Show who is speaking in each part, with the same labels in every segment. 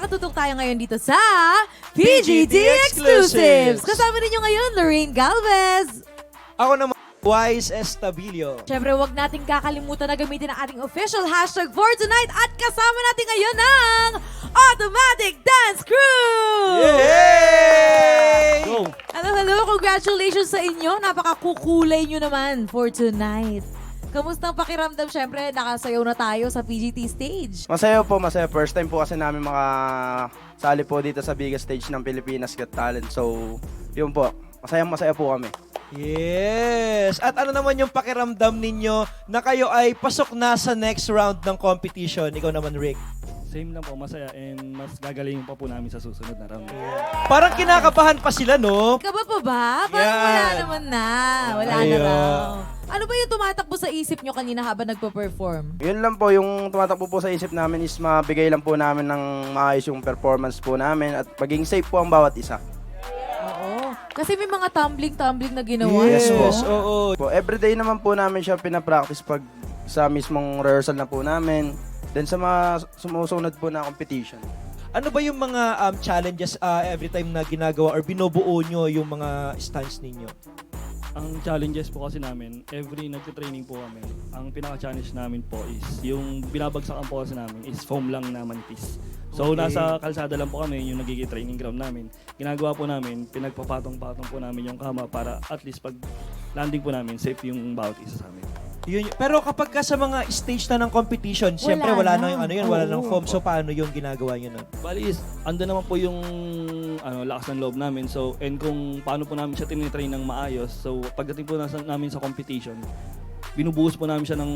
Speaker 1: nakatutok tayo ngayon dito sa PGT Exclusives. Kasama ninyo ngayon, Lorraine Galvez.
Speaker 2: Ako naman, Wise Estabilio.
Speaker 1: Siyempre, huwag nating kakalimutan na gamitin ang ating official hashtag for tonight at kasama natin ngayon ang Automatic Dance Crew!
Speaker 2: Yay!
Speaker 3: Go!
Speaker 1: Hello, congratulations sa inyo. Napakakukulay nyo naman for tonight. Kamusta ang pakiramdam? Siyempre, nakasayaw na tayo sa PGT stage.
Speaker 3: Masaya po, masaya. First time po kasi namin makasali po dito sa biggest stage ng Pilipinas Got Talent. So, yun po. Masaya po kami.
Speaker 2: Yes! At ano naman yung pakiramdam ninyo na kayo ay pasok na sa next round ng competition? Ikaw naman, Rick.
Speaker 4: Same lang po, masaya and mas gagalingin pa po namin sa susunod na round.
Speaker 2: Parang kinakabahan pa sila, no?
Speaker 1: Kaba pa ba? Parang wala
Speaker 2: Yan.
Speaker 1: naman na. Wala na
Speaker 2: Ayun.
Speaker 1: raw. Ano ba yung tumatakbo sa isip nyo kanina habang nagpo-perform?
Speaker 3: Yun lang po, yung tumatakbo po sa isip namin is mabigay lang po namin ng maayos yung performance po namin at maging safe po ang bawat isa.
Speaker 1: Oo. Kasi may mga tumbling na ginawa.
Speaker 3: Yes,
Speaker 1: no?
Speaker 3: boss.
Speaker 2: Oo.
Speaker 3: Po, everyday naman po namin siya pinapractice pag sa mismong rehearsal na po namin. Then sa mga sumusunod po na competition.
Speaker 2: Ano ba yung mga challenges every time na ginagawa or binubuo nyo yung mga stunts ninyo?
Speaker 4: Ang challenges po kasi namin, every nagtitraining po kami, ang pinaka-challenge namin po is, yung binabagsakan po kasi namin is foam lang na mantis. So
Speaker 2: Okay.
Speaker 4: nasa kalsada lang po kami, yung nagiging training ground namin. Ginagawa po namin, pinagpapatong-patong po namin yung kama para at least pag landing po namin, safe yung bawat isa sa amin.
Speaker 2: Yun, pero kapag ka sa mga stage na ng competition, siyempre wala na yung ano yun, wala
Speaker 1: Oo.
Speaker 2: nang foam. So paano yung ginagawa nyo nun?
Speaker 4: Bali is, ando naman po yung lakas ng loob namin. So, and kung paano po namin siya tinitrain ng maayos. So, pagdating po namin sa competition, binubuhos po namin siya ng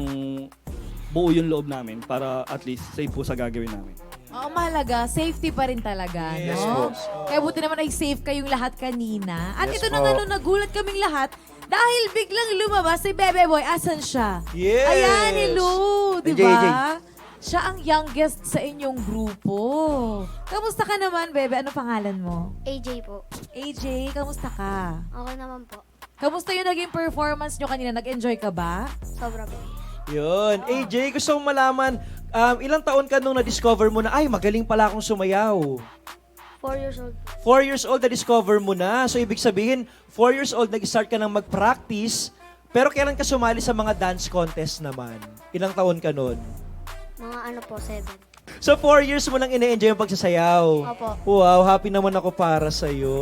Speaker 4: buo yung loob namin para at least safe po sa gagawin namin.
Speaker 1: Oo, mahalaga. Safety pa rin talaga,
Speaker 2: Yes,
Speaker 1: no?
Speaker 2: boss.
Speaker 1: Kaya buti naman ay safe kayong lahat kanina. At
Speaker 3: Yes,
Speaker 1: ito na
Speaker 3: po.
Speaker 1: nga, nagulat kaming lahat dahil biglang lumabas si Bebe Boy. Asan siya?
Speaker 2: Yes!
Speaker 1: Ayan, hello! Di
Speaker 3: JJ.
Speaker 1: ba? Siya ang youngest sa inyong grupo. Kamusta ka naman, Bebe? Ano pangalan mo?
Speaker 5: AJ po.
Speaker 1: AJ, kamusta ka?
Speaker 5: Ako naman po.
Speaker 1: Kamusta yung naging performance nyo kanina? Nag-enjoy ka ba?
Speaker 5: Sobra po.
Speaker 2: Yun. AJ, gusto kong malaman, ilang taon ka nung na-discover mo na, ay, magaling pala akong sumayaw.
Speaker 5: 4 years old po.
Speaker 2: 4 years old na-discover mo na. So, ibig sabihin, 4 years old, nag-start ka nang mag-practice. Pero kailan ka sumali sa mga dance contest naman? Ilang taon ka nun?
Speaker 5: Mga ano po, 7.
Speaker 2: So, 4 years mo lang ine-enjoy yung pagsasayaw.
Speaker 5: Opo.
Speaker 2: Wow, happy naman ako para sa'yo.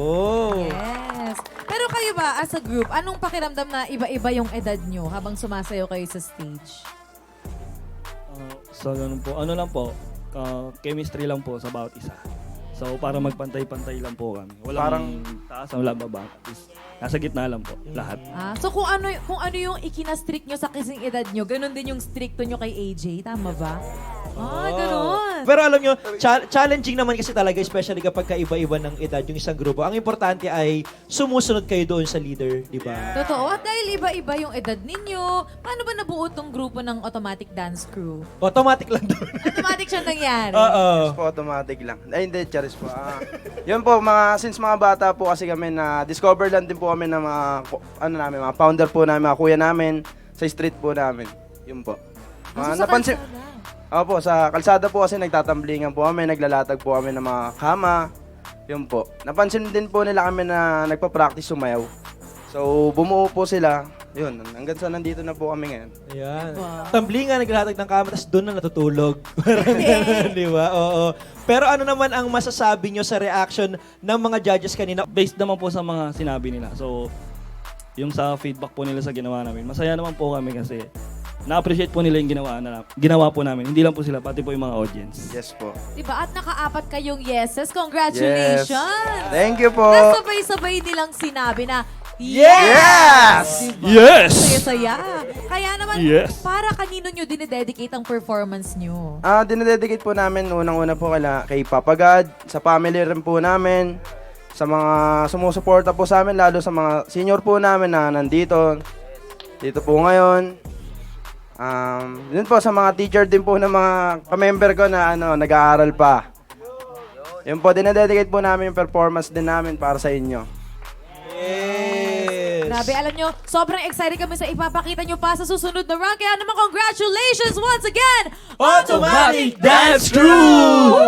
Speaker 1: Yes. Pero kayo ba, as a group, anong pakiramdam na iba-iba yung edad nyo habang sumasayaw kayo sa stage?
Speaker 4: So, ano lang po, chemistry lang po sa bawat isa. So, para magpantay-pantay lang po kami. Walang taas, walang baba. At least, nasa gitna lang po, lahat.
Speaker 1: So kung ano yung ikina-strict nyo sa kasing edad nyo, ganun din yung stricto nyo kay AJ, tama ba? Ah, ganun.
Speaker 2: Pero alam nyo, challenging naman kasi talaga, especially kapag kaiba-iba ng edad yung isang grupo. Ang importante ay sumusunod kayo doon sa leader, di ba?
Speaker 1: Totoo. At dahil iba-iba yung edad ninyo, paano ba nabuo tong grupo ng Automatic Dance Crew?
Speaker 2: Automatic lang doon.
Speaker 1: Automatic siya nangyari.
Speaker 2: Oo.
Speaker 3: Yes po, automatic lang. Ay, hindi, charis po. Yun po, since mga bata po kasi kami na discover lang din po kami ng mga founder po namin, mga kuya namin, sa street po namin. Yun po.
Speaker 1: Ah, so sa kalsada.
Speaker 3: Opo, sa kalsada po kasi nagtatamblingan po kami, naglalatag po kami ng mga kama. Yun po. Napansin din po nila kami na nagpa-practice sumayaw. So, bumuo po sila. Yun, hanggang sa nandito na po kami ngayon.
Speaker 2: Ayan.
Speaker 1: Wow.
Speaker 2: Tamblingan, naglalatag ng kama, tapos doon na natutulog. Parang ganun, di ba? Oo. Pero ano naman ang masasabi nyo sa reaction ng mga judges kanina?
Speaker 4: Based naman po sa mga sinabi nila. So, yung sa feedback po nila sa ginawa namin, masaya naman po kami kasi na-appreciate po nila yung ginawa po namin. Hindi lang po sila, pati po yung mga audience.
Speaker 3: Yes po.
Speaker 1: Diba? At nakaapat kayong yeses. Congratulations!
Speaker 3: Thank you po.
Speaker 1: Nasabay-sabay nilang sinabi na,
Speaker 3: Yes!
Speaker 1: Diba?
Speaker 4: Yes!
Speaker 1: Saya-saya. Kaya naman,
Speaker 4: Yes.
Speaker 1: para kanino nyo dinededicate ang performance nyo?
Speaker 3: Dinededicate po namin unang-una po kay Papa God, sa family rin po namin, sa mga sumusuporta po sa amin, lalo sa mga senior po namin na nandito. Dito po ngayon. Yun po sa mga teacher din po ng mga ka-member ko na nag-aaral pa. Yun po, dinededicate po namin yung performance din namin para sa inyo.
Speaker 2: Yes!
Speaker 1: Grabe, alam nyo, sobrang excited kami sa ipapakita nyo pa sa susunod na round. Kaya naman, congratulations once again!
Speaker 2: Automatic Dance Crew!